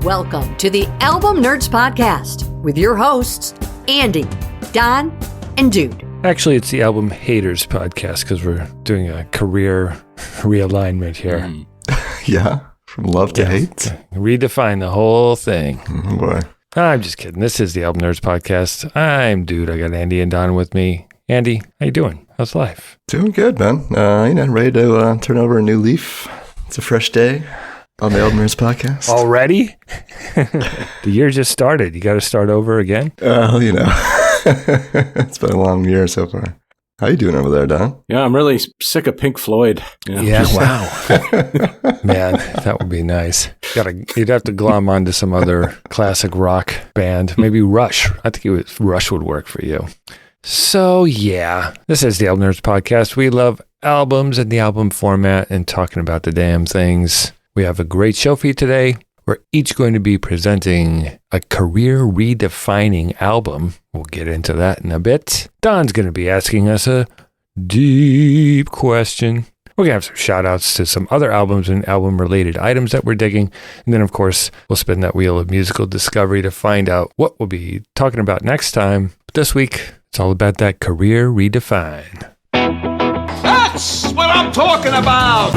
Welcome to the Album Nerds Podcast with your hosts, Andy, Don, and Dude. Actually, it's the Album Haters Podcast because we're doing a career realignment here. Yeah, from love to hate. Redefine the whole thing. Boy. I'm just kidding. This is the Album Nerds Podcast. I'm Dude. I got Andy and Don with me. Andy, how you doing? How's life? Doing good, man. Ready to turn over a new leaf. It's a fresh day on the Album Nerds Podcast. Already? The year just started. You got to start over again? It's been a long year so far. How you doing over there, Don? Yeah, I'm really sick of Pink Floyd. Yeah, wow. Man, that would be nice. You'd have to glom onto some other classic rock band. Maybe Rush. I think Rush would work for you. So, yeah, this is the Album Nerds Podcast. We love albums and the album format and talking about the damn things. We have a great show for you today. We're each going to be presenting a career redefining album. We'll get into that in a bit. Don's going to be asking us a deep question. We're going to have some shout outs to some other albums and album related items that we're digging. And then, of course, we'll spin that wheel of musical discovery to find out what we'll be talking about next time. But this week, it's all about that career redefine. That's what I'm talking about!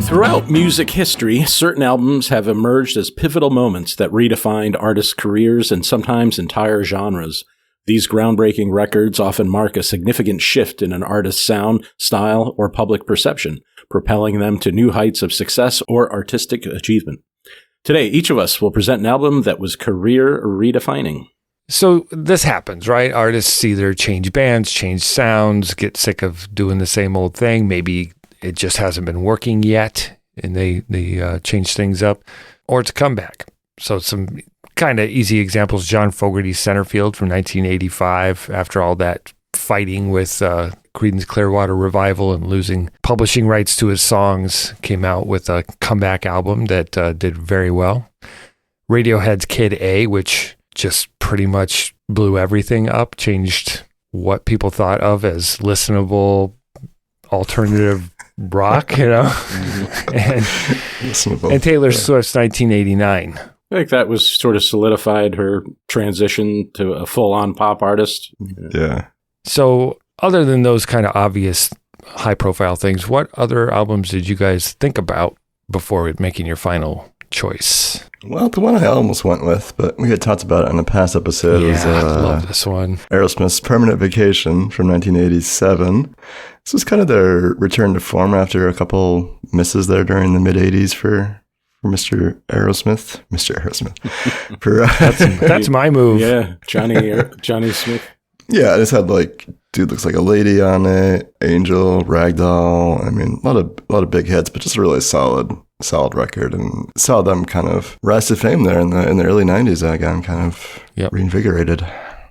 Throughout music history, certain albums have emerged as pivotal moments that redefined artists' careers and sometimes entire genres. These groundbreaking records often mark a significant shift in an artist's sound, style, or public perception, propelling them to new heights of success or artistic achievement. Today, each of us will present an album that was career redefining. So this happens, right? Artists either change bands, change sounds, get sick of doing the same old thing. Maybe it just hasn't been working yet and they change things up, or it's a comeback. So some kind of easy examples, John Fogerty's Centerfield from 1985, after all that fighting with Creedence Clearwater Revival and losing publishing rights to his songs, came out with a comeback album that did very well. Radiohead's Kid A, which just pretty much blew everything up, changed what people thought of as listenable alternative rock, and Taylor Swift's 1989. I think that was sort of solidified her transition to a full-on pop artist. Yeah. So other than those kind of obvious high-profile things, what other albums did you guys think about before making your final choice? Well, the one I almost went with, but we had talked about it in a past episode. Yeah, I love this one. Aerosmith's Permanent Vacation from 1987. This was kind of their return to form after a couple misses there during the mid-'80s for Mr. Aerosmith. That's my move. Yeah, Johnny Smith. Yeah, this had Dude Looks Like a Lady on it, Angel, Ragdoll. I mean, a lot of big hits, but just a really solid record, and saw them kind of rise to fame there in the early 90s again, kind of reinvigorated.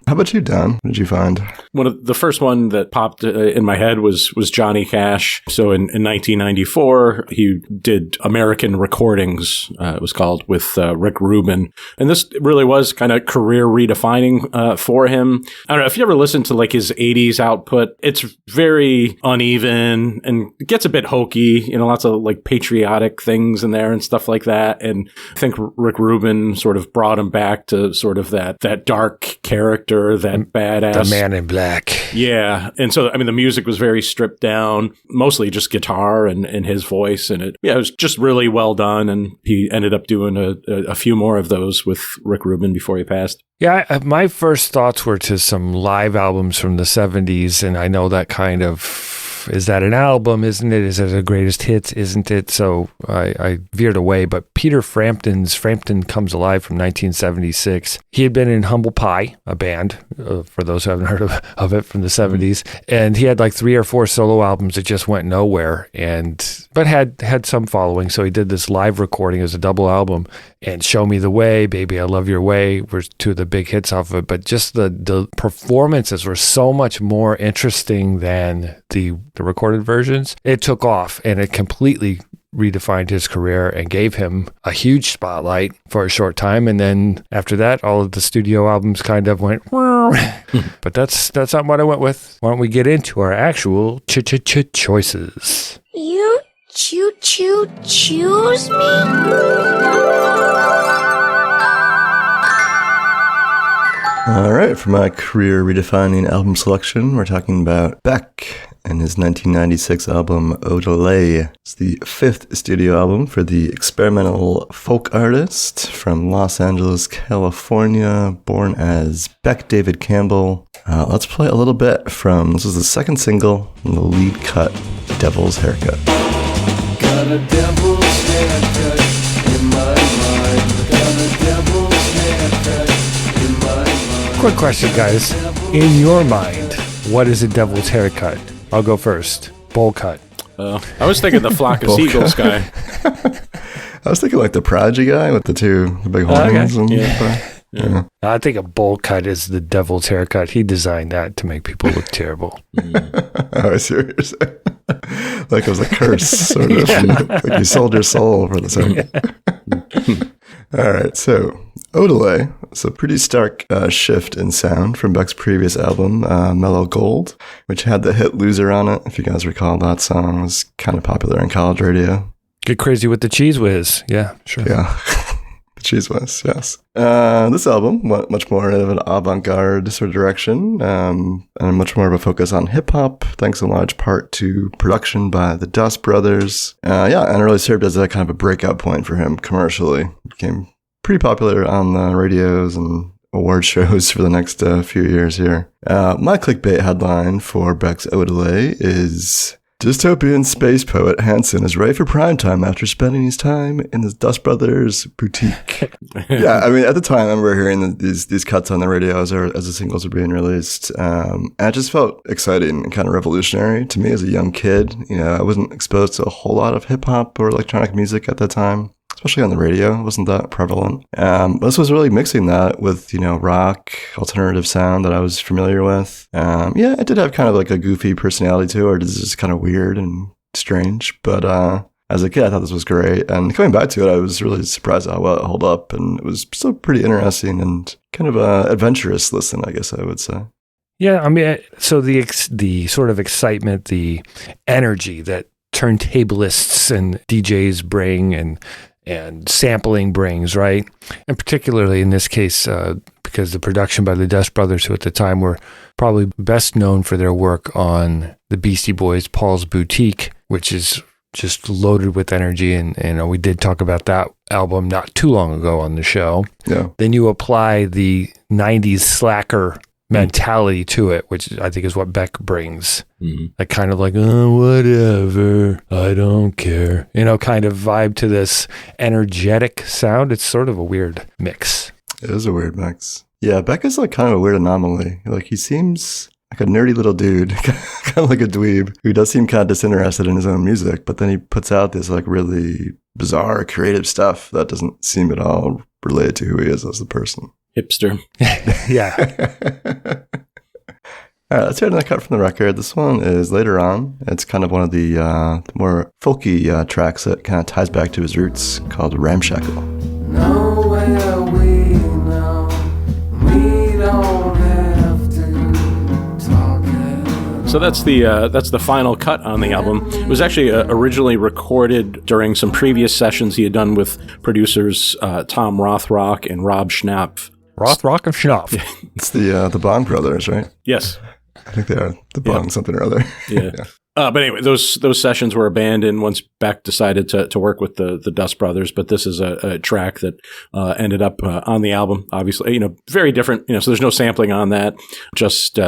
How about you, Don? What did you find? The first one that popped in my head was Johnny Cash. So in 1994, he did American Recordings, it was called, with Rick Rubin. And this really was kind of career redefining for him. I don't know, if you ever listen to his 80s output, it's very uneven and it gets a bit hokey, lots of patriotic things in there and stuff like that. And I think Rick Rubin sort of brought him back to sort of that dark character, that badass. The Man in Black. Yeah. And so, the music was very stripped down, mostly just guitar and his voice. And it was just really well done. And he ended up doing a few more of those with Rick Rubin before he passed. Yeah, my first thoughts were to some live albums from the 70s. And I know that kind of, is that an album? Isn't it? Is it a greatest hits? Isn't it? So I veered away. But Peter Frampton's Frampton Comes Alive from 1976. He had been in Humble Pie, a band, for those who haven't heard of it, from the 70s. And he had 3 or 4 solo albums that just went nowhere, but had some following. So he did this live recording as a double album. And Show Me the Way, Baby I Love Your Way were 2 of the big hits off of it. But just the performances were so much more interesting than the recorded versions. It took off and it completely redefined his career and gave him a huge spotlight for a short time. And then after that, all of the studio albums kind of went, but that's not what I went with. Why don't we get into our actual choices? You choose me? All right, for my career redefining album selection, we're talking about Beck and his 1996 album Odelay. It's the 5th studio album for the experimental folk artist from Los Angeles, California, born as Beck David Campbell. Let's play a little bit from, this was the 2nd single, and the lead cut, Devil's Haircut. Got a devil's haircut in my mind. Got a devil's haircut in my mind. Quick question, guys. In your mind, what is a devil's haircut? I'll go first. Bowl cut. I was thinking the flock of seagulls guy. I was thinking like the Prodigy guy with the big horns. Okay. Yeah. I think a bowl cut is the devil's haircut. He designed that to make people look terrible. Oh, I see what you're saying. Like it was a curse, sort of. Like you sold your soul for the same. All right, so Odelay. It's a pretty stark shift in sound from Beck's previous album, Mellow Gold, which had the hit Loser on it. If you guys recall, that song was kind of popular in college radio. Get crazy with the cheese whiz. Yeah, sure. Yeah. The cheese whiz, yes. This album went much more of an avant-garde sort of direction, and much more of a focus on hip-hop, thanks in large part to production by the Dust Brothers. And it really served as a kind of a breakout point for him commercially. Became pretty popular on the radios and award shows for the next few years here. My clickbait headline for Beck's Odelay is... Dystopian space poet Hansen is ready for primetime after spending his time in the Dust Brothers boutique. Yeah, I mean, at the time, I remember hearing these cuts on the radio as the singles were being released. And it just felt exciting and kind of revolutionary to me as a young kid. You know, I wasn't exposed to a whole lot of hip hop or electronic music at that time. Especially on the radio, it wasn't that prevalent. This was really mixing that with, rock, alternative sound that I was familiar with. It did have kind of like a goofy personality to it, or it's just kind of weird and strange. But as a kid, I thought this was great. And coming back to it, I was really surprised at how well it held up. And it was still pretty interesting and kind of a adventurous listen, I guess I would say. Yeah, I mean, so the sort of excitement, the energy that turntablists and DJs bring and sampling brings, right? And particularly in this case, because the production by the Dust Brothers, who at the time were probably best known for their work on the Beastie Boys' Paul's Boutique, which is just loaded with energy. And we did talk about that album not too long ago on the show. Yeah. Then you apply the 90s slacker mentality to it, which I think is what Beck brings. Mm-hmm. Like kind of like, oh, whatever, I don't care, kind of vibe to this energetic sound. It's sort of a weird mix. It is a weird mix. Yeah, Beck is like kind of a weird anomaly. Like he seems like a nerdy little dude, kind of like a dweeb, who does seem kind of disinterested in his own music, but then he puts out this like really bizarre creative stuff that doesn't seem at all related to who he is as a person. Hipster. Yeah. All right, let's hear another cut from the record. This one is later on. It's kind of one of the more folky tracks that kind of ties back to his roots, called Ramshackle. Nowhere we know, we don't have to talk. So that's the final cut on the album. It was actually originally recorded during some previous sessions he had done with producers Tom Rothrock and Rob Schnapf. Rothrock and Schnapf. It's the Bong brothers, right? Yes. I think they are. The Bong something or other. Yeah. But anyway, those sessions were abandoned once Beck decided to work with the Dust Brothers. But this is a track that ended up on the album. Obviously, very different. So there's no sampling on that. Just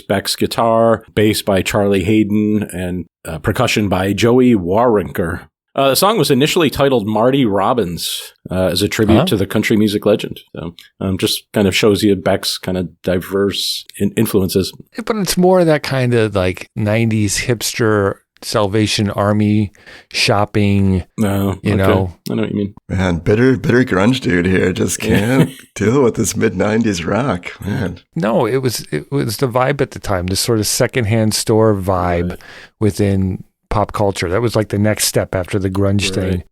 Beck's guitar, bass by Charlie Hayden, and percussion by Joey Warinker. The song was initially titled Marty Robbins as a tribute to the country music legend. So just kind of shows you Beck's kind of diverse influences. But it's more that kind of like 90s hipster Salvation Army shopping, okay. I know what you mean. Man, bitter grunge dude here. Just can't deal with this mid-90s rock, man. No, it was the vibe at the time, this sort of secondhand store vibe within pop culture. That was like the next step after the grunge thing.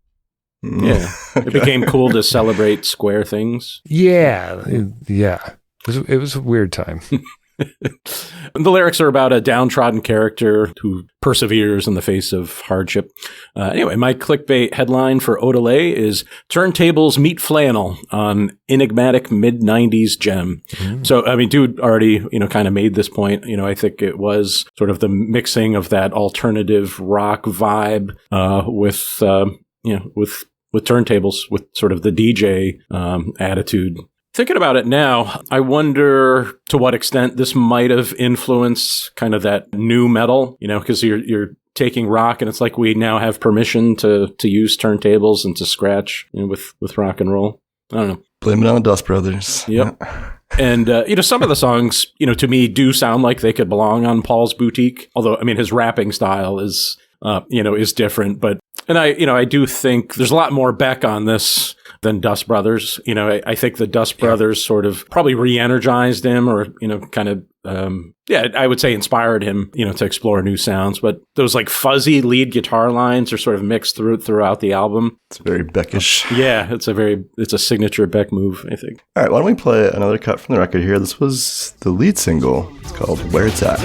Yeah. It became cool to celebrate square things. Yeah. It was a weird time. The lyrics are about a downtrodden character who perseveres in the face of hardship. Anyway, my clickbait headline for Odelay is Turntables Meet Flannel on Enigmatic Mid-90s Gem. So, I mean, dude already, kind of made this point. I think it was sort of the mixing of that alternative rock vibe with turntables, with sort of the DJ attitude. Thinking about it now, I wonder to what extent this might have influenced kind of that new metal, because you're taking rock and it's like we now have permission to use turntables and to scratch with rock and roll. I don't know. Blame it on the Dust Brothers. Yep. Yeah. And, some of the songs, to me do sound like they could belong on Paul's Boutique. Although, I mean, his rapping style is different. But, and I do think there's a lot more Beck on this than Dust Brothers. I think the Dust Brothers sort of probably re-energized him or, kind of, I would say inspired him, to explore new sounds. But those like fuzzy lead guitar lines are sort of mixed throughout the album. It's very Beckish. Yeah, it's a signature Beck move, I think. All right, why don't we play another cut from the record here? This was the lead single. It's called Where It's At.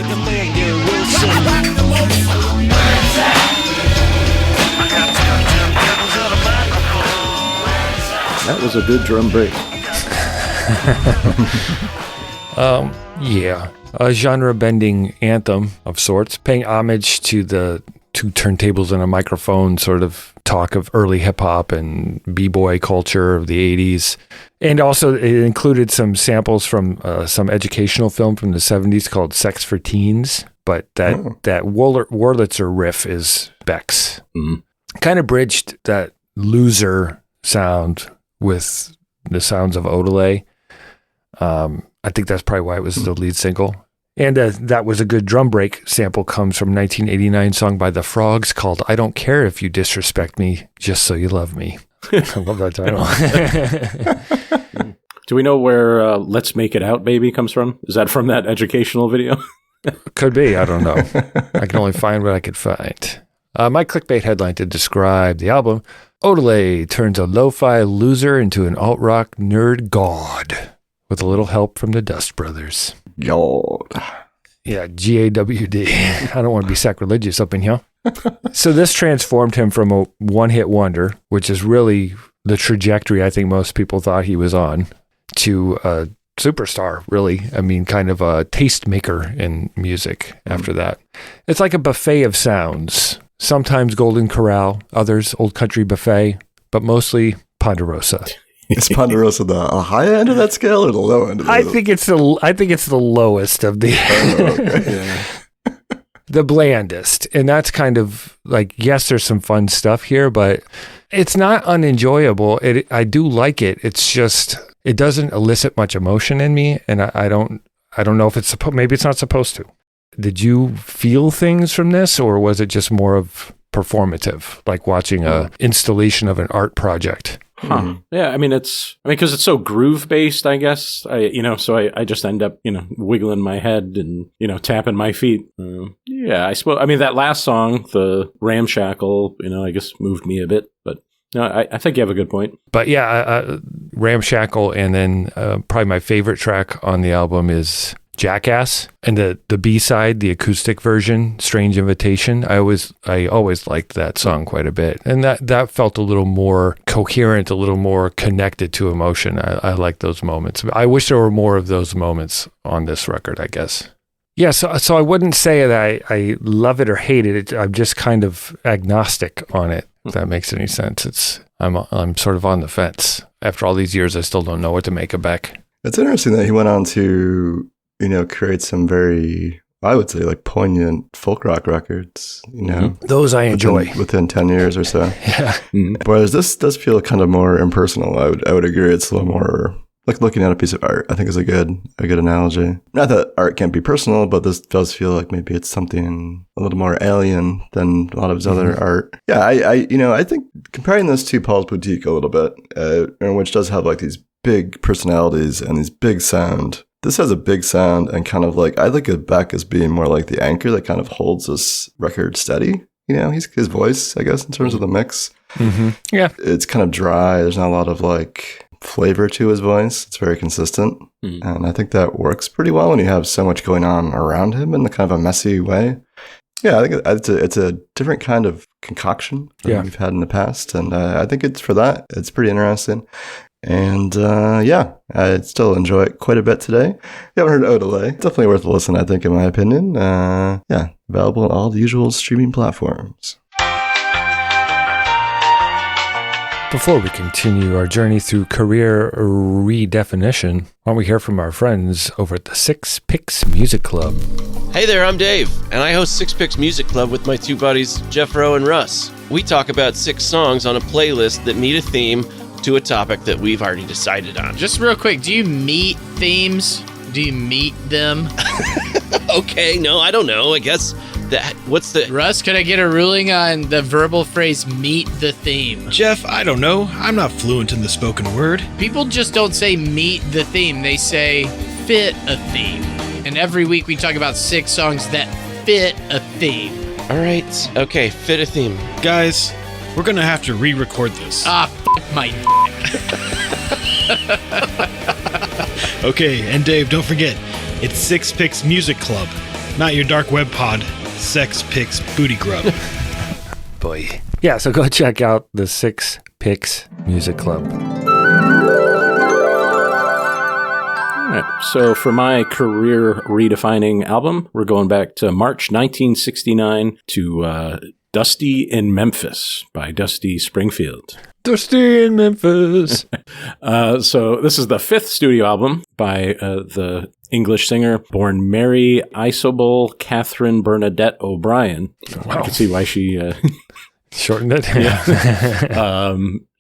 That was a good drum break. Yeah. A genre-bending anthem of sorts, paying homage to the two turntables and a microphone sort of talk of early hip-hop and b-boy culture of the 80s. And also it included some samples from some educational film from the 70s called Sex for Teens. But that Wurlitzer riff is Beck's. Mm-hmm. Kind of bridged that loser sound with the sounds of Odelay. I think that's probably why it was the lead single. And that was a good drum break. Sample comes from 1989 song by The Frogs called I Don't Care If You Disrespect Me, Just So You Love Me. I love that title. Do we know where Let's Make It Out Baby comes from? Is that from that educational video? Could be. I don't know. I can only find what I could find. My clickbait headline to describe the album: Odelay turns a lo-fi loser into an alt-rock nerd god with a little help from the Dust Brothers. God. Yeah, G-A-W-D. I don't want to be sacrilegious up in here. So this transformed him from a one-hit wonder, which is really the trajectory I think most people thought he was on, to a superstar, really. I mean, kind of a tastemaker in music after that. It's like a buffet of sounds. Sometimes Golden Corral, others Old Country Buffet, but mostly Ponderosa. Is Ponderosa the high end of that scale or the low end of that? I think it's the lowest of the the blandest. And that's kind of like, yes, there's some fun stuff here, but it's not unenjoyable. I do like it. It's just it doesn't elicit much emotion in me, and I don't know if it's maybe it's not supposed to. Did you feel things from this, or was it just more of performative, like watching a installation of an art project? Huh. Yeah, because it's so groove based, I guess. So I just end up, wiggling my head and, tapping my feet. Yeah, I suppose. I mean, that last song, the Ramshackle, I guess moved me a bit, but no, I think you have a good point. But yeah, Ramshackle, and then probably my favorite track on the album is Jackass, and the B-side, the acoustic version, Strange Invitation. I always liked that song quite a bit, and that felt a little more coherent, a little more connected to emotion. I like those moments. I wish there were more of those moments on this record, I guess. Yeah, so I wouldn't say that I love it or hate it. I'm just kind of agnostic on it, if that makes any sense. I'm sort of on the fence. After all these years, I still don't know what to make of Beck. It's interesting that he went on to create some very, I would say, like poignant folk rock records, Those I enjoy. Within 10 years or so. Yeah. Whereas this does feel kind of more impersonal. I would agree. It's a little more like looking at a piece of art, I think, is a good analogy. Not that art can't be personal, but this does feel like maybe it's something a little more alien than a lot of his other art. Yeah, I think comparing this to Paul's Boutique a little bit, which does have like these big personalities and these big sound. This has a big sound and kind of like, I look at Beck as being more like the anchor that kind of holds this record steady. He's his voice, I guess, in terms of the mix. Mm-hmm. Yeah. It's kind of dry. There's not a lot of like flavor to his voice. It's very consistent. And I think that works pretty well when you have so much going on around him in the kind of a messy way. Yeah, I think it's a different kind of concoction than we've had in the past. And I think it's for that. It's pretty interesting. And I still enjoy it quite a bit today. If you haven't heard Odelay, definitely worth a listen, I think, in my opinion. Available on all the usual streaming platforms. Before we continue our journey through career redefinition, why don't we hear from our friends over at the Six Picks Music Club? Hey there, I'm Dave, and I host Six Picks Music Club with my two buddies, Jeff Rowe and Russ. We talk about 6 songs on a playlist that meet a theme to a topic that we've already decided on. Just real quick, do you meet themes? Do you meet them? Okay, no, I don't know. I guess Russ, could I get a ruling on the verbal phrase meet the theme? Jeff, I don't know. I'm not fluent in the spoken word. People just don't say meet the theme. They say fit a theme. And every week we talk about 6 songs that fit a theme. All right. Okay, fit a theme. Guys, we're going to have to re-record this. My Okay, and Dave, don't forget, it's Six Picks Music Club, not your dark web pod, Sex Picks Booty Grub. Boy. Yeah, so go check out the Six Picks Music Club. All right. So for my career redefining album, we're going back to March 1969 to Dusty in Memphis by Dusty Springfield. Dusty in Memphis. So this is the 5th studio album by the English singer born Mary Isobel Catherine Bernadette O'Brien. Wow. I can see why she shortened it.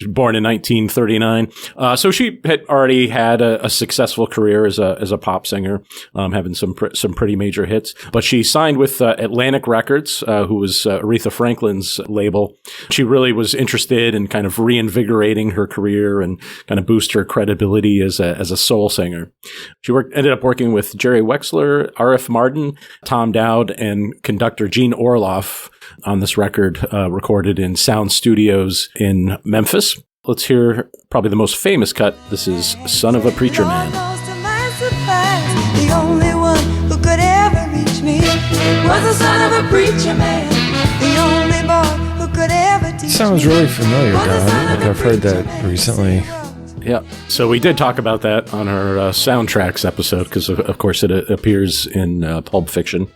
Born in 1939. So she had already had a successful career as a pop singer, having some pretty major hits. But she signed with Atlantic Records, who was Aretha Franklin's label. She really was interested in kind of reinvigorating her career and kind of boost her credibility as a soul singer. She ended up working with Jerry Wexler, R.F. Martin, Tom Dowd, and conductor Gene Orloff on this record, recorded in Sound Studios in Memphis. Let's hear probably the most famous cut. This is Son of a Preacher Man. The only one who could ever reach me was the son of a preacher man. The only boy who could ever teach me. Sounds really familiar, Don. Like I've heard that recently. Yeah. So we did talk about that on our soundtracks episode because, of course, it appears in Pulp Fiction.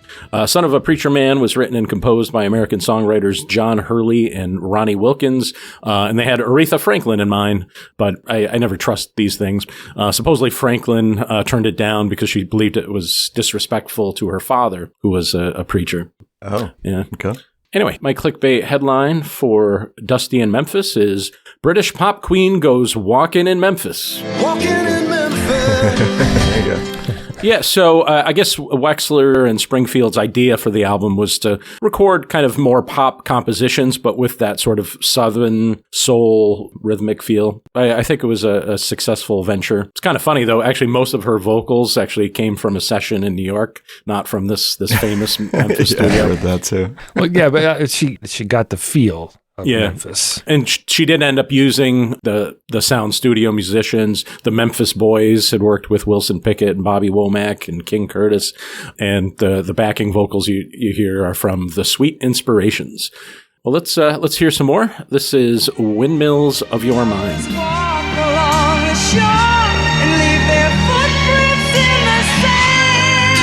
Son of a Preacher Man was written and composed by American songwriters John Hurley and Ronnie Wilkins. And they had Aretha Franklin in mind, but I never trust these things. Supposedly Franklin turned it down because she believed it was disrespectful to her father, who was a preacher. Oh, yeah. Okay. Anyway, my clickbait headline for Dusty in Memphis is British pop queen goes walking in Memphis. Walking in Memphis. There you go. Yeah, so I guess Wexler and Springfield's idea for the album was to record kind of more pop compositions, but with that sort of southern soul rhythmic feel. I think it was a successful venture. It's kind of funny, though. Actually, most of her vocals actually came from a session in New York, not from this famous Memphis studio. I heard that, too. Well, yeah, but she got the feel of Memphis. And she did end up using the Sound Studio musicians. The Memphis Boys had worked with Wilson Pickett and Bobby Womack and King Curtis. And the backing vocals you hear are from the Sweet Inspirations. Well, let's hear some more. This is Windmills of Your Mind. Walk along the shore and leave their footprints in the sand.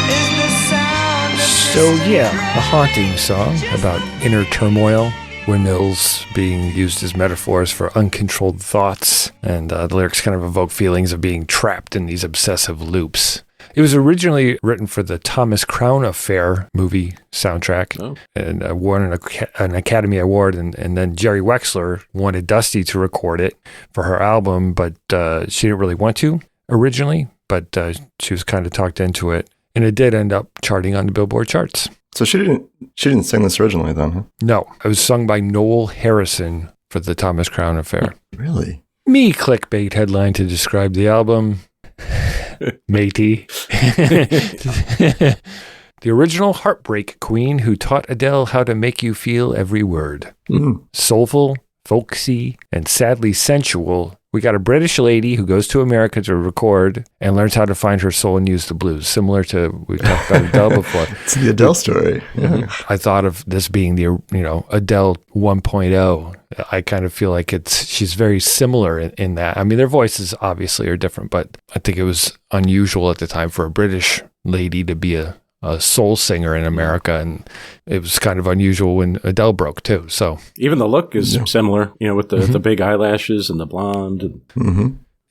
Is the sound of So yeah, a haunting song about inner turmoil, windmills being used as metaphors for uncontrolled thoughts, and the lyrics kind of evoke feelings of being trapped in these obsessive loops. It was originally written for the Thomas Crown Affair movie soundtrack and won an Academy Award, and then Jerry Wexler wanted Dusty to record it for her album, but she didn't really want to originally, but she was kind of talked into it. And it did end up charting on the Billboard charts. So she didn't sing this originally then, huh? No, it was sung by Noel Harrison for the Thomas Crown Affair. Really? Me clickbait headline to describe the album. Matey. The original heartbreak queen who taught Adele how to make you feel every word. Soulful, folksy, and sadly sensual. We got a British lady who goes to America to record and learns how to find her soul and use the blues, similar to we talked about Adele before. It's the Adele story. Yeah. I thought of this being the Adele 1.0. I kind of feel like she's very similar in that. I mean, their voices obviously are different, but I think it was unusual at the time for a British lady to be a soul singer in America, and it was kind of unusual when Adele broke too. So even the look is similar, with the big eyelashes and the blonde.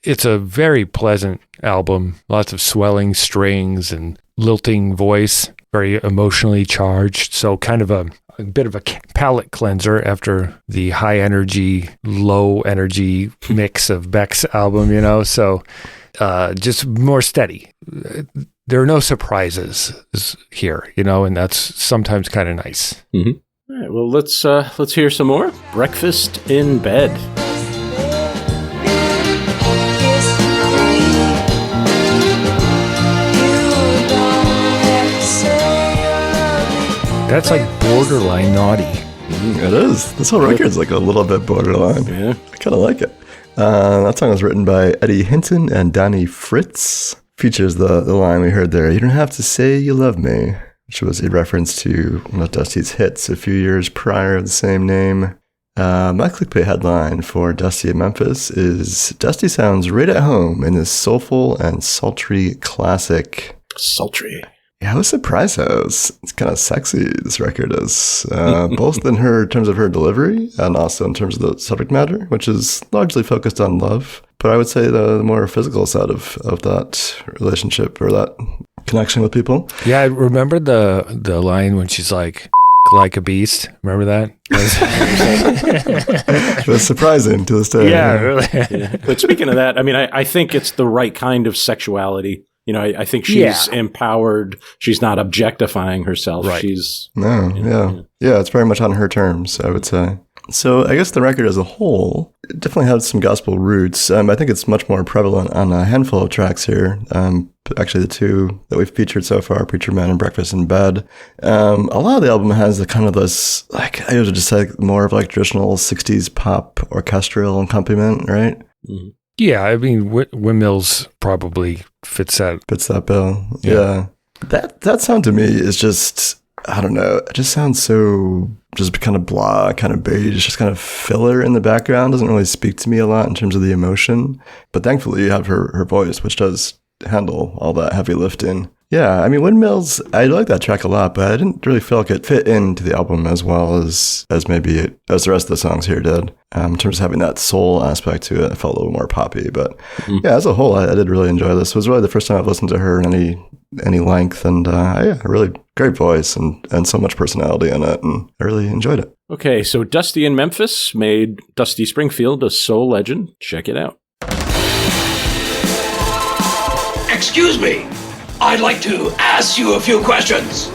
It's a very pleasant album. Lots of swelling strings and lilting voice, very emotionally charged. So kind of a bit of a palate cleanser after the high energy, low energy mix of Beck's album, So just more steady. There are no surprises here, and that's sometimes kind of nice. All right, well, let's hear some more. Breakfast in Bed. That's like borderline naughty. It is. This whole record's like a little bit borderline. Yeah. I kind of like it. That song was written by Eddie Hinton and Donnie Fritz. Features the line we heard there, "You don't have to say you love me," which was a reference to one of Dusty's hits a few years prior of the same name. My clickbait headline for Dusty in Memphis is, "Dusty sounds right at home in this soulful and sultry classic." Sultry. Yeah, I was surprised how it's kind of sexy, this record is. Both in terms of her delivery and also in terms of the subject matter, which is largely focused on love. But I would say the more physical side of that relationship or that connection with people. Yeah, I remember the line when she's like a beast. Remember that? It was surprising to this day. Yeah, really. Yeah. But speaking of that, I mean, I think it's the right kind of sexuality. I think she's empowered. She's not objectifying herself. Right. Yeah, it's very much on her terms, I would say. So I guess the record as a whole definitely has some gospel roots. I think it's much more prevalent on a handful of tracks here. Actually, the two that we've featured so far, Preacher Man and Breakfast in Bed. A lot of the album has the kind of this, like, I would just say more of like traditional 60s pop orchestral accompaniment, right? Mm-hmm. Yeah, I mean, Windmills probably fits that bill. Yeah. That sound to me is just, I don't know, it just sounds so just kind of blah, kind of beige, just kind of filler in the background. Doesn't really speak to me a lot in terms of the emotion. But thankfully you have her voice, which does handle all that heavy lifting. Yeah, I mean, Windmills, I like that track a lot, but I didn't really feel like it fit into the album as well as maybe as the rest of the songs here did. In terms of having that soul aspect to it, it felt a little more poppy. But yeah, as a whole, I did really enjoy this. It was really the first time I've listened to her in any length, and yeah, really great voice and so much personality in it, and I really enjoyed it. Okay, so Dusty in Memphis made Dusty Springfield a soul legend. Check it out. Excuse me. I'd like to ask you a few questions.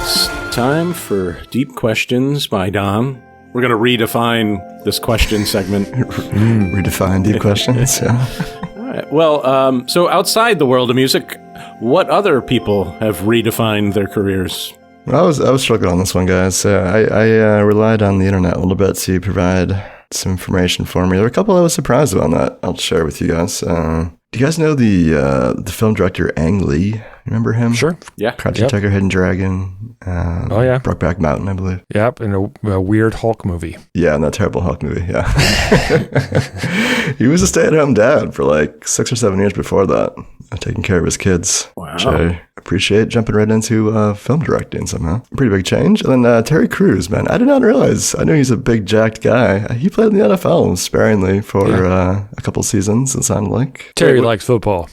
It's time for Deep Questions by Don. We're going to redefine this question segment. Redefine deep questions, yeah. All right. Well, so outside the world of music, what other people have redefined their careers? Well, I was struggling on this one, guys. I relied on the internet a little bit to provide some information for me. There were a couple I was surprised about that I'll share with you guys. Do you guys know the film director Ang Lee? Remember him? Sure. Yeah. Crouching Tiger, Hidden Dragon. Oh, yeah. Brokeback Mountain, I believe. Yep, and a weird Hulk movie. Yeah, and that terrible Hulk movie, yeah. He was a stay-at-home dad for like 6 or 7 years before that, taking care of his kids. Wow. Which I appreciate, jumping right into film directing somehow. Pretty big change. And then Terry Crews, man, I did not realize. I knew he's a big jacked guy. He played in the NFL sparingly for a couple seasons, it sounded like. Terry likes football.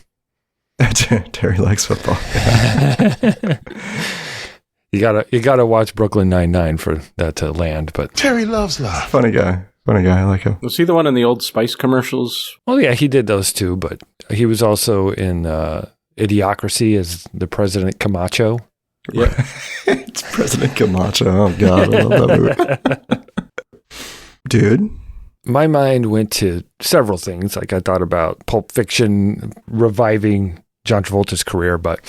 Terry likes football. You gotta watch Brooklyn Nine-Nine for that to land. But Terry loves love. Funny guy. I like him. Was he the one in the Old Spice commercials? Oh yeah, he did those too. But he was also in Idiocracy as the President Camacho. Yeah, it's President Camacho. Oh God, I love that movie. Dude. My mind went to several things. Like I thought about Pulp Fiction reviving John Travolta's career, but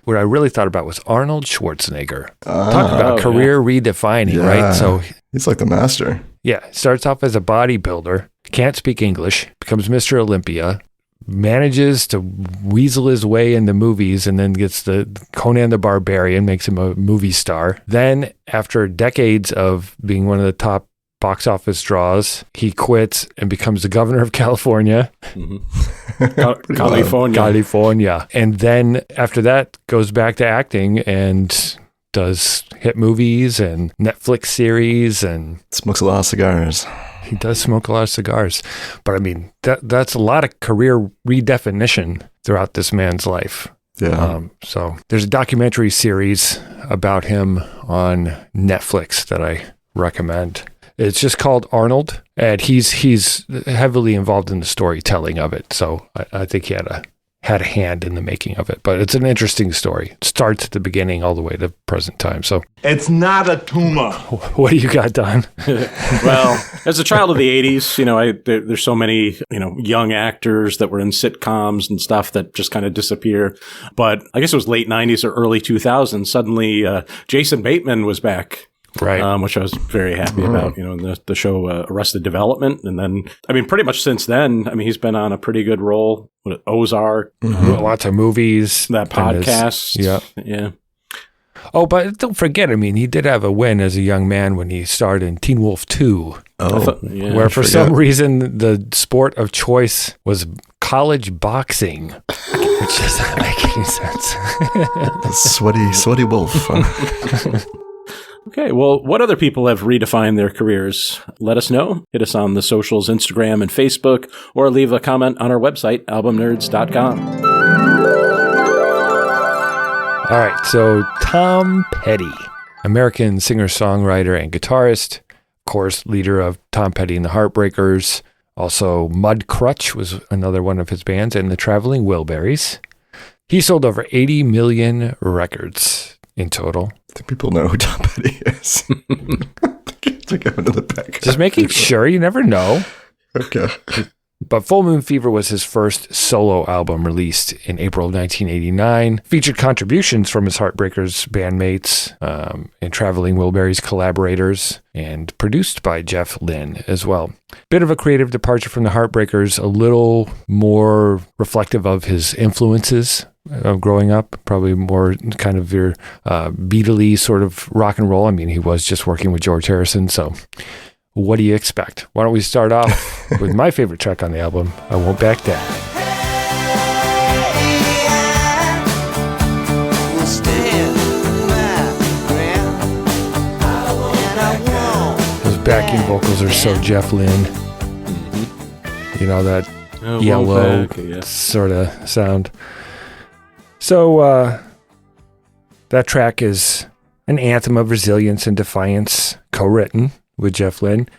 what I really thought about was Arnold Schwarzenegger. Talk about career redefining, right? So he's like the master. Yeah, starts off as a bodybuilder, can't speak English, becomes Mr. Olympia, manages to weasel his way into movies, and then gets the Conan the Barbarian, makes him a movie star. Then, after decades of being one of the top box office draws, he quits and becomes the governor of California. California. And then after that, goes back to acting and does hit movies and Netflix series and smokes a lot of cigars. He does smoke a lot of cigars. But I mean, that's a lot of career redefinition throughout this man's life. Yeah. So there's a documentary series about him on Netflix that I recommend. It's just called Arnold, and he's heavily involved in the storytelling of it. So I think he had a hand in the making of it. But it's an interesting story. It starts at the beginning all the way to present time. So it's not a tumor. What do you got, Don? Well, as a child of the 80s, there's so many, young actors that were in sitcoms and stuff that just kind of disappear. But I guess it was late 90s or early 2000s. Suddenly, Jason Bateman was back. Right. Which I was very happy about, in the show Arrested Development. And then, pretty much since then, he's been on a pretty good roll with Ozark. Lots of movies. That podcast. Yeah. Oh, but don't forget, he did have a win as a young man when he starred in Teen Wolf 2. Where for some reason the sport of choice was college boxing, which doesn't make any sense. Sweaty wolf. Okay, well, what other people have redefined their careers? Let us know. Hit us on the socials, Instagram and Facebook, or leave a comment on our website, albumnerds.com. All right, so Tom Petty, American singer-songwriter and guitarist, of course, leader of Tom Petty and the Heartbreakers. Also, Mudcrutch was another one of his bands, and the Traveling Wilburys. He sold over 80 million records in total. I think people know who Tom Petty is. To go into the back. Just making sure, you never know. Okay. But Full Moon Fever was his first solo album released in April of 1989. Featured contributions from his Heartbreakers bandmates and Traveling Wilburys collaborators, and produced by Jeff Lynne as well. Bit of a creative departure from the Heartbreakers, a little more reflective of his influences of growing up, probably more kind of your Beatle-y sort of rock and roll. He was just working with George Harrison, so what do you expect? Why don't we start off with my favorite track on the album, I Won't Back Down. Those backing vocals are so Jeff Lynne. That yellow sort of sound. So that track is an anthem of resilience and defiance, co-written with Jeff Lynne.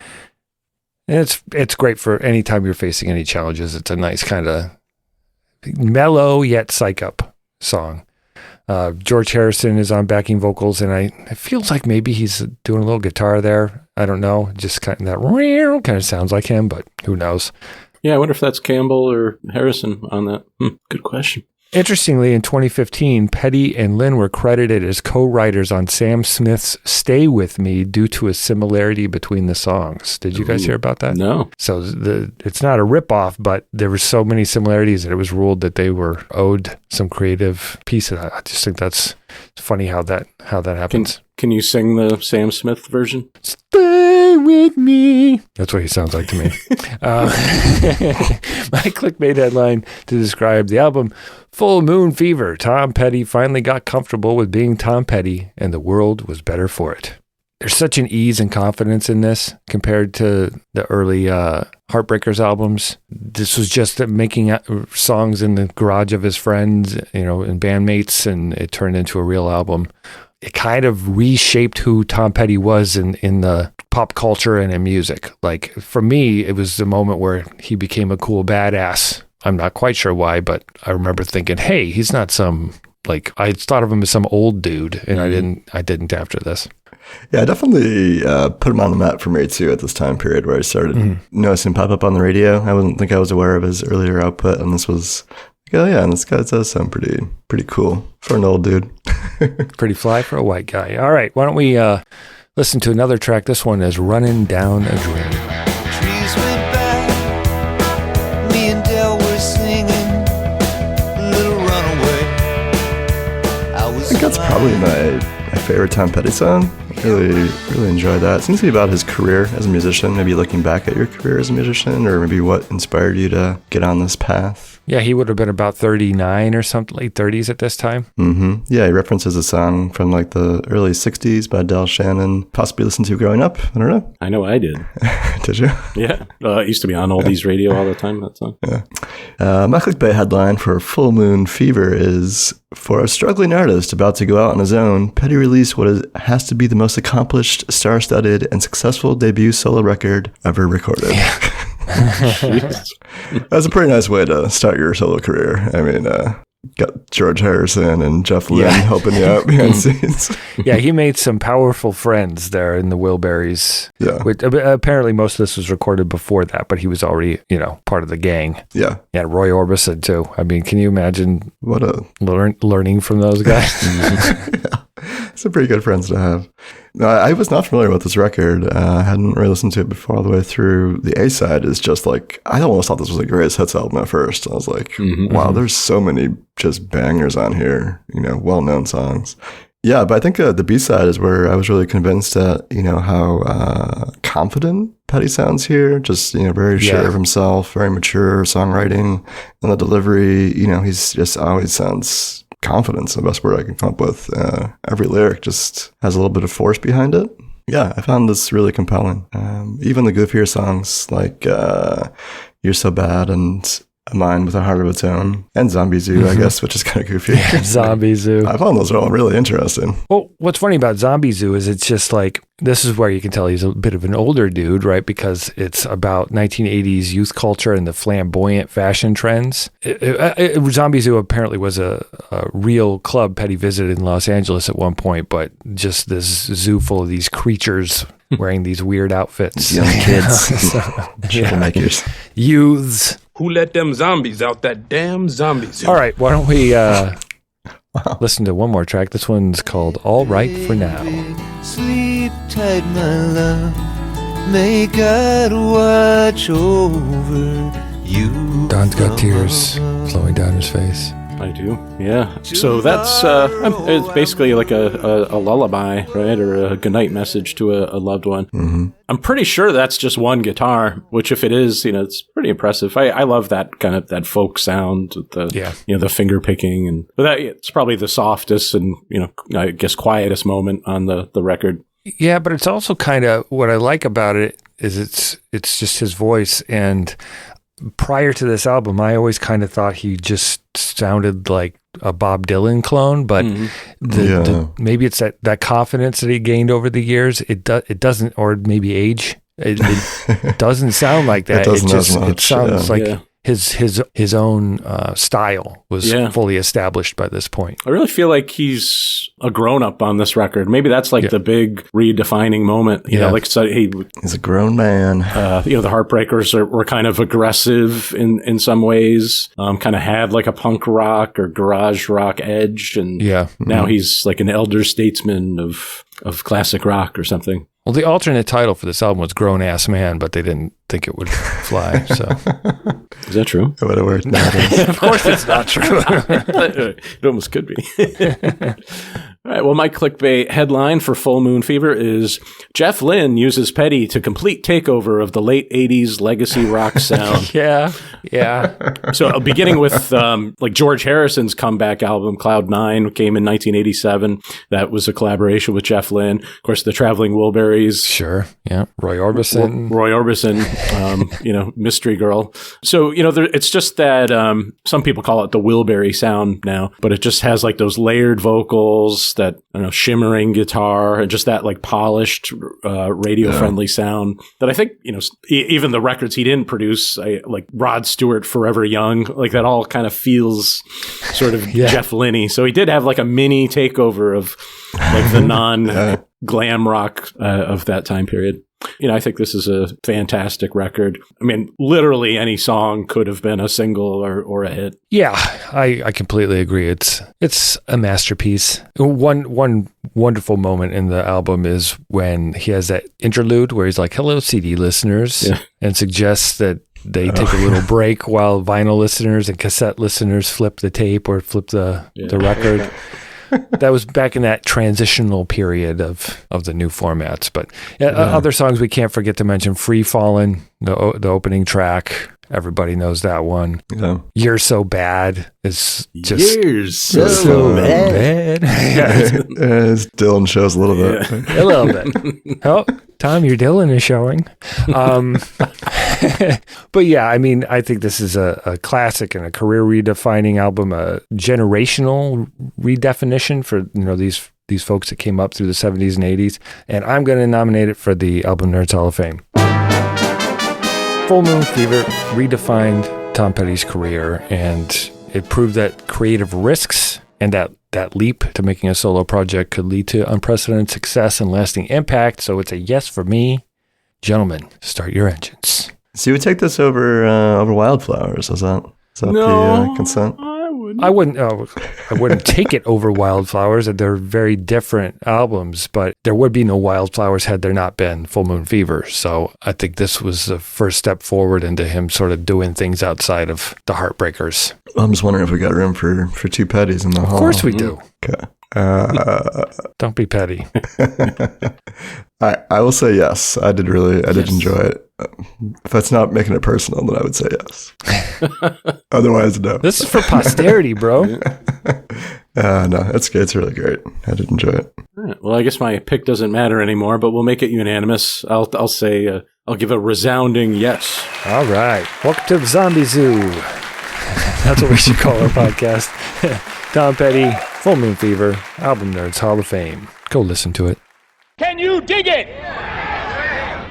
And it's great for any time you're facing any challenges. It's a nice kind of mellow yet psych up song. George Harrison is on backing vocals, and it feels like maybe he's doing a little guitar there. I don't know. Just kind of that kind of sounds like him, but who knows? Yeah, I wonder if that's Campbell or Harrison on that. Good question. Interestingly, in 2015, Petty and Lynne were credited as co-writers on Sam Smith's Stay With Me due to a similarity between the songs. Did you guys hear about that? No. So it's not a ripoff, but there were so many similarities that it was ruled that they were owed some creative piece of that. I just think that's funny how that happens. Can you sing the Sam Smith version? Stay with me. That's what he sounds like to me. My clickbait headline to describe the album: Full Moon Fever. Tom Petty finally got comfortable with being Tom Petty, and the world was better for it. There's such an ease and confidence in this compared to the early Heartbreakers albums. This was just making songs in the garage of his friends, and bandmates, and it turned into a real album. It kind of reshaped who Tom Petty was in the pop culture and in music. Like, for me, it was the moment where he became a cool badass. I'm not quite sure why, but I remember thinking, hey, he's not some, I thought of him as some old dude, and I didn't after this. Yeah, I definitely put him on the map for me too at this time period where I started noticing pop up on the radio. I wouldn't think I was aware of his earlier output, and this was oh yeah, and this guy does sound pretty cool for an old dude. Pretty fly for a white guy. All right, why don't we listen to another track? This one is Running Down a Dream. Trees went by, me and Del were singing Little Runaway. I think that's probably my favorite Tom Petty song. Really enjoy that. Seems to be about his career as a musician, maybe looking back at your career as a musician, or maybe what inspired you to get on this path. Yeah, he would have been about 39 or something, late 30s at this time. Mm-hmm. Yeah, he references a song from like the early 60s by Del Shannon, possibly listened to growing up. I don't know. I know I did. Did you? Yeah. It used to be on oldies radio all the time, that song. Yeah. My clickbait headline for Full Moon Fever is, for a struggling artist about to go out on his own, Petty released what has to be the most accomplished, star-studded, and successful debut solo record ever recorded. Yeah. That's a pretty nice way to start your solo career. I mean, got George Harrison and Jeff Lynne helping you out behind the scenes. Yeah, he made some powerful friends there in the Wilburys. Yeah. Apparently most of this was recorded before that, but he was already, part of the gang. Yeah. Yeah, Roy Orbison too. I mean, can you imagine what a learning from those guys? Yeah. Some pretty good friends to have. No, I was not familiar with this record. I hadn't really listened to it before all the way through. The A-side is just like, I almost thought this was a greatest hits album at first. I was like, wow, there's so many just bangers on here, well-known songs. Yeah, but I think the B-side is where I was really convinced that, how confident Petty sounds here. Just, very sure of himself, very mature songwriting. And the delivery, he's just always sounds confidence, the best word I can come up with. Every lyric just has a little bit of force behind it. Yeah, I found this really compelling. Even the goofier songs like You're So Bad and A Mind with a Heart of Its Own, and Zombie Zoo, I guess, which is kind of goofy. Yeah, Zombie Zoo. I found those all really interesting. Well, what's funny about Zombie Zoo is it's just like, this is where you can tell he's a bit of an older dude, right? Because it's about 1980s youth culture and the flamboyant fashion trends. Zombie Zoo apparently was a real club Petty visited in Los Angeles at one point, but just this zoo full of these creatures wearing these weird outfits. Young kids. Troublemakers. Youths. Who let them zombies out that damn zombie zoo? All right, why don't we listen to one more track? This one's called All Right For Now. Sleep tight, my love. May God watch over you. Don's got tears flowing down his face. I do, yeah. So that's it's basically like a lullaby, right, or a goodnight message to a loved one. Mm-hmm. I'm pretty sure that's just one guitar, which if it is, it's pretty impressive. I love that kind of that folk sound, the finger picking, but it's probably the softest and I guess quietest moment on the record. Yeah, but it's also kind of what I like about it is it's just his voice. And prior to this album, I always kind of thought he just sounded like a Bob Dylan clone, but maybe it's that confidence that he gained over the years. It doesn't, or maybe age. It doesn't sound like that. It sounds like his own style was fully established by this point. I really feel like he's a grown-up on this record. Maybe that's like the big redefining moment. He's a grown man. The Heartbreakers were kind of aggressive in some ways, kind of had like a punk rock or garage rock edge. And now he's like an elder statesman of classic rock or something. Well, the alternate title for this album was Grown Ass Man, but they didn't think it would fly. So, is that true? It would have worked. Of course, it's not true. It almost could be. All right. Well, my clickbait headline for Full Moon Fever is Jeff Lynne uses Petty to complete takeover of the late 80s legacy rock sound. Yeah. So beginning with like George Harrison's comeback album, Cloud 9, came in 1987. That was a collaboration with Jeff Lynne. Of course, the Traveling Wilburys. Sure. Yeah. Roy Orbison, Mystery Girl. So, it's just that some people call it the Wilbury sound now, but it just has like those layered vocals, that shimmering guitar, and just that like polished radio-friendly sound that I think, even the records he didn't produce, like Rod Stewart, Forever Young, like that all kind of feels sort of Jeff Lynne-y. So he did have like a mini takeover of like the non-glam rock of that time period. I think this is a fantastic record. I mean, literally any song could have been a single or a hit. Yeah, I completely agree. It's a masterpiece. One wonderful moment in the album is when he has that interlude where he's like, "Hello, CD listeners," and suggests that they take a little break while vinyl listeners and cassette listeners flip the tape or flip the record. That was back in that transitional period of the new formats. But other songs we can't forget to mention: "Free Fallin'," the opening track. Everybody knows that one. Yeah. "You're So Bad" is just... You're so bad. As Dylan shows a little bit. A little bit. Oh, Tom, your Dylan is showing. But yeah, I mean, I think this is a classic and a career redefining album, a generational redefinition for, these folks that came up through the 70s and 80s. And I'm going to nominate it for the Album Nerds Hall of Fame. Full Moon Fever redefined Tom Petty's career, and it proved that creative risks and that leap to making a solo project could lead to unprecedented success and lasting impact. So it's a yes for me. Gentlemen, start your engines. So you would take this over Wildflowers? Is that the consent? I wouldn't take it over Wildflowers. They're very different albums, but there would be no Wildflowers had there not been Full Moon Fever. So I think this was the first step forward into him sort of doing things outside of the Heartbreakers. I'm just wondering if we got room for two Petties in the hall. Of course we do. Okay. Don't be petty. I will say yes. I did enjoy it. If that's not making it personal, then I would say yes. Otherwise, no. This is for posterity, bro. No, it's good. It's really great. I did enjoy it. All right. Well, I guess my pick doesn't matter anymore, but we'll make it unanimous. I'll say I'll give a resounding yes. All right. Welcome to the Zombie Zoo. That's what we should call our podcast. Tom Petty, Full Moon Fever, Album Nerds Hall of Fame. Go listen to it. Can you dig it?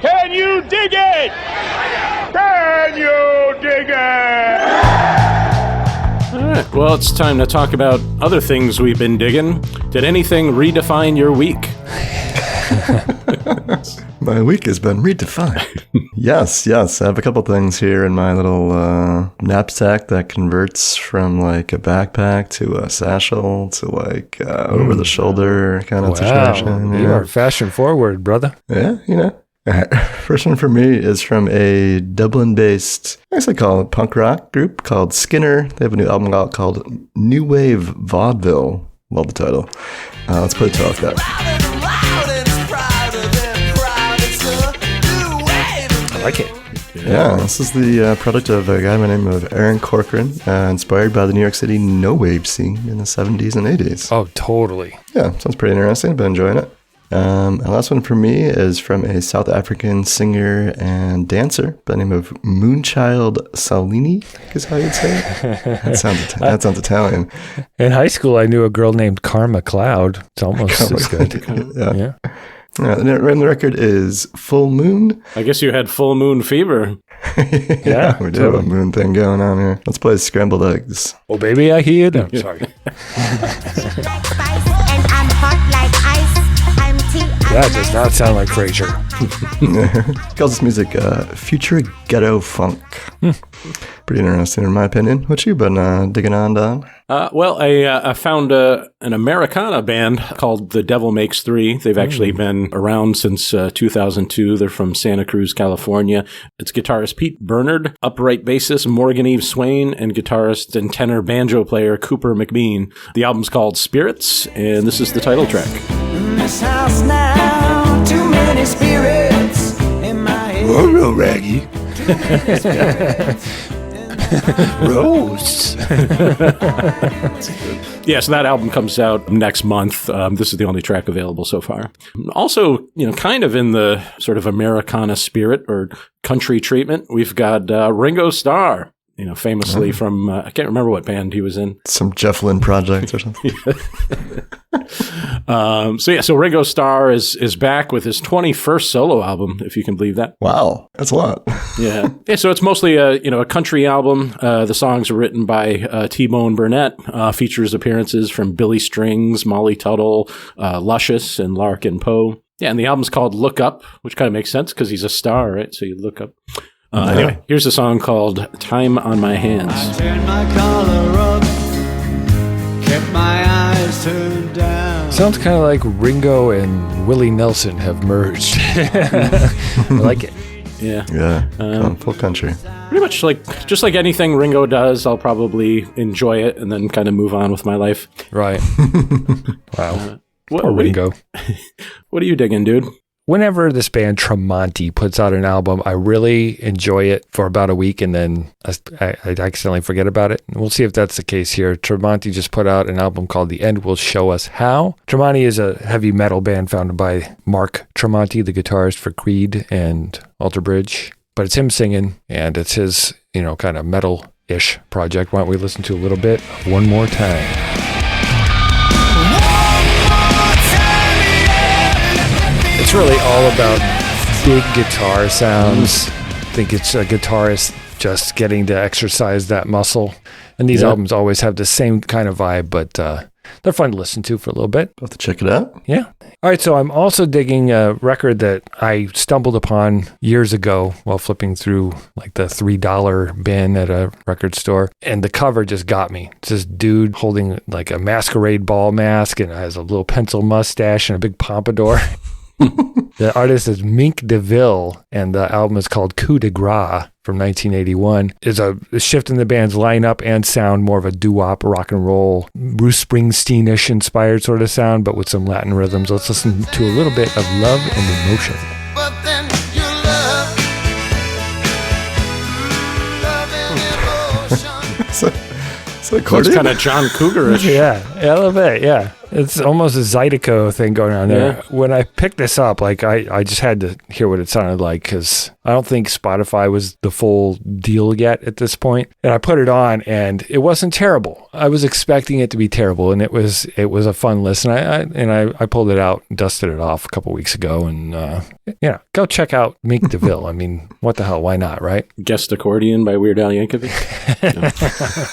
Can you dig it? Can you dig it? All right. Well, it's time to talk about other things we've been digging. Did anything redefine your week? My week has been redefined. Yes. I have a couple things here in my little knapsack that converts from like a backpack to a satchel to like over the shoulder kind of situation. You are fashion forward, brother. Yeah, All right. First one for me is from a Dublin-based, I guess I call it punk rock group called Skinner. They have a new album out called New Wave Vaudeville. Love the title. Let's put it to like that. I like it. Yeah, this is the product of a guy by the name of Aaron Corcoran, inspired by the New York City no-wave scene in the 70s and 80s. Oh, totally. Yeah, sounds pretty interesting. Been enjoying it. And last one for me is from a South African singer and dancer by the name of Moonchild Salini, is how you'd say it. That sounds Italian. In high school, I knew a girl named Karma Cloud. It's almost as good. Yeah. The record is Full Moon. I guess you had Full Moon Fever. Yeah, we do have a moon thing going on here. Let's play Scrambled Eggs. Oh, baby, I hear them. Sorry. That does not sound like Frasier. He calls this music future ghetto funk. Pretty interesting, in my opinion. What you been digging on, Don? Well, I found an Americana band called The Devil Makes Three. They've actually been around since 2002. They're from Santa Cruz, California. It's guitarist Pete Bernard, upright bassist Morgan Eve Swain, and guitarist and tenor banjo player Cooper McBean. The album's called Spirits, and this is the title track. This house now, too many spirits in my head. Real raggy. Rose. Yeah, so that album comes out next month. This is the only track available so far. Also, kind of in the sort of Americana spirit or country treatment, we've got Ringo Starr. Famously from, I can't remember what band he was in. Some Jeff Lynne project or something. So Ringo Starr is back with his 21st solo album, if you can believe that. Wow, that's a lot. Yeah. So it's mostly a country album. The songs are written by T-Bone Burnett, features appearances from Billy Strings, Molly Tuttle, Luscious, and Larkin Poe. Yeah, and the album's called Look Up, which kind of makes sense because he's a star, right? So you look up. Anyway, here's a song called Time on My Hands. I turned my collar up, kept my eyes turned down. Sounds kind of like Ringo and Willie Nelson have merged. I like it. Yeah. Yeah. Full country. Pretty much just like anything Ringo does, I'll probably enjoy it and then kind of move on with my life. Right. Wow. What Ringo. What are you digging, dude? Whenever this band Tremonti puts out an album, I really enjoy it for about a week and then I accidentally forget about it. We'll see if that's the case here. Tremonti just put out an album called The End Will Show Us How. Tremonti is a heavy metal band founded by Mark Tremonti, the guitarist for Creed and Alter Bridge. But it's him singing and it's his, kind of metal-ish project. Why don't we listen to a little bit of One More Time? It's really all about big guitar sounds. I think it's a guitarist just getting to exercise that muscle. And these albums always have the same kind of vibe, but they're fun to listen to for a little bit. About to check it out. Yeah. All right, so I'm also digging a record that I stumbled upon years ago while flipping through like the $3 bin at a record store. And the cover just got me. It's this dude holding like a masquerade ball mask and has a little pencil mustache and a big pompadour. The artist is Mink DeVille, and the album is called Coup de Grace from 1981. It's a shift in the band's lineup and sound, more of a doo-wop, rock and roll, Bruce Springsteen-ish inspired sort of sound, but with some Latin rhythms. Let's listen to a little bit of Love and Emotion. But then you love and emotion. It's kind of John Cougar-ish. Yeah, a little bit, yeah. It's almost a Zydeco thing going on there. Yeah. When I picked this up, I just had to hear what it sounded like because I don't think Spotify was the full deal yet at this point. And I put it on, and it wasn't terrible. I was expecting it to be terrible, and it was a fun listen. I pulled it out, and dusted it off a couple weeks ago, and go check out Mink DeVille. I mean, what the hell? Why not, right? Guest accordion by Weird Al Yankovic.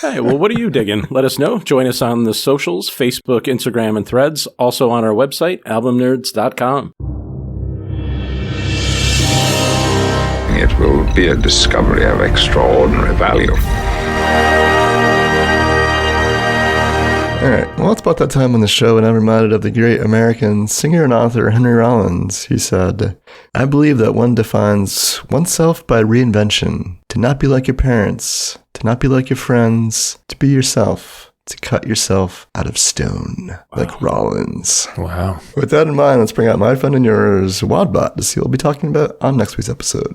All right, well, what are you digging? Let us know. Join us on the socials, Facebook, Instagram, and Threads. Also on our website, albumnerds.com. It will be a discovery of extraordinary value. All right, well, it's about that time on the show, and I'm reminded of the great American singer and author Henry Rollins. He said, "I believe that one defines oneself by reinvention, to not be like your parents, to not be like your friends, to be yourself, to cut yourself out of stone," like Rollins. Wow. With that in mind, let's bring out my friend and yours, Wadbot, to see what we'll be talking about on next week's episode.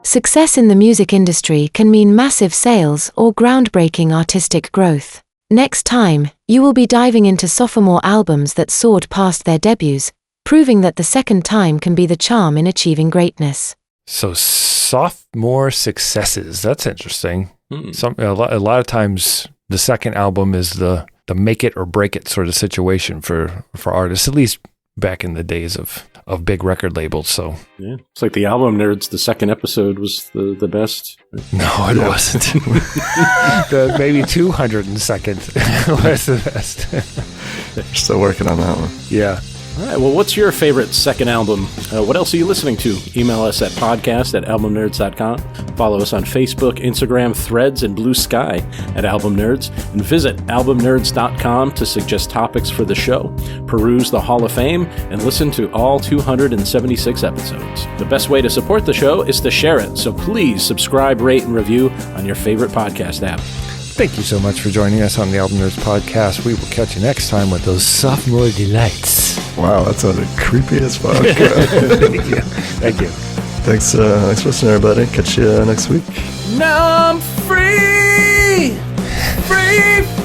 Success in the music industry can mean massive sales or groundbreaking artistic growth. Next time, you will be diving into sophomore albums that soared past their debuts, proving that the second time can be the charm in achieving greatness. So sophomore successes, that's interesting. A lot of times the second album is the make it or break it sort of situation for artists, at least back in the days of big record labels. So yeah, it's like the Album Nerds. The second episode was the best. No, it wasn't. The maybe 202nd was the best. Still working on that one. Yeah. All right, well, what's your favorite second album? What else are you listening to? Email us at podcast@albumnerds.com. Follow us on Facebook, Instagram, Threads, and Blue Sky at Album Nerds. And visit albumnerds.com to suggest topics for the show, peruse the Hall of Fame, and listen to all 276 episodes. The best way to support the show is to share it, so please subscribe, rate, and review on your favorite podcast app. Thank you so much for joining us on the Album Nerds podcast. We will catch you next time with those sophomore delights. Wow, that sounded creepy as fuck. Thank you. Thanks for listening, everybody. Catch you next week. Now I'm free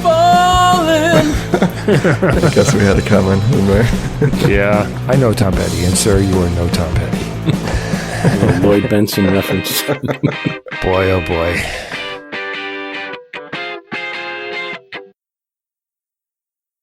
falling. I guess we had it coming, didn't we? Yeah, I know Tom Petty, and sir, you are no Tom Petty. Lloyd Benson reference. Boy, oh boy.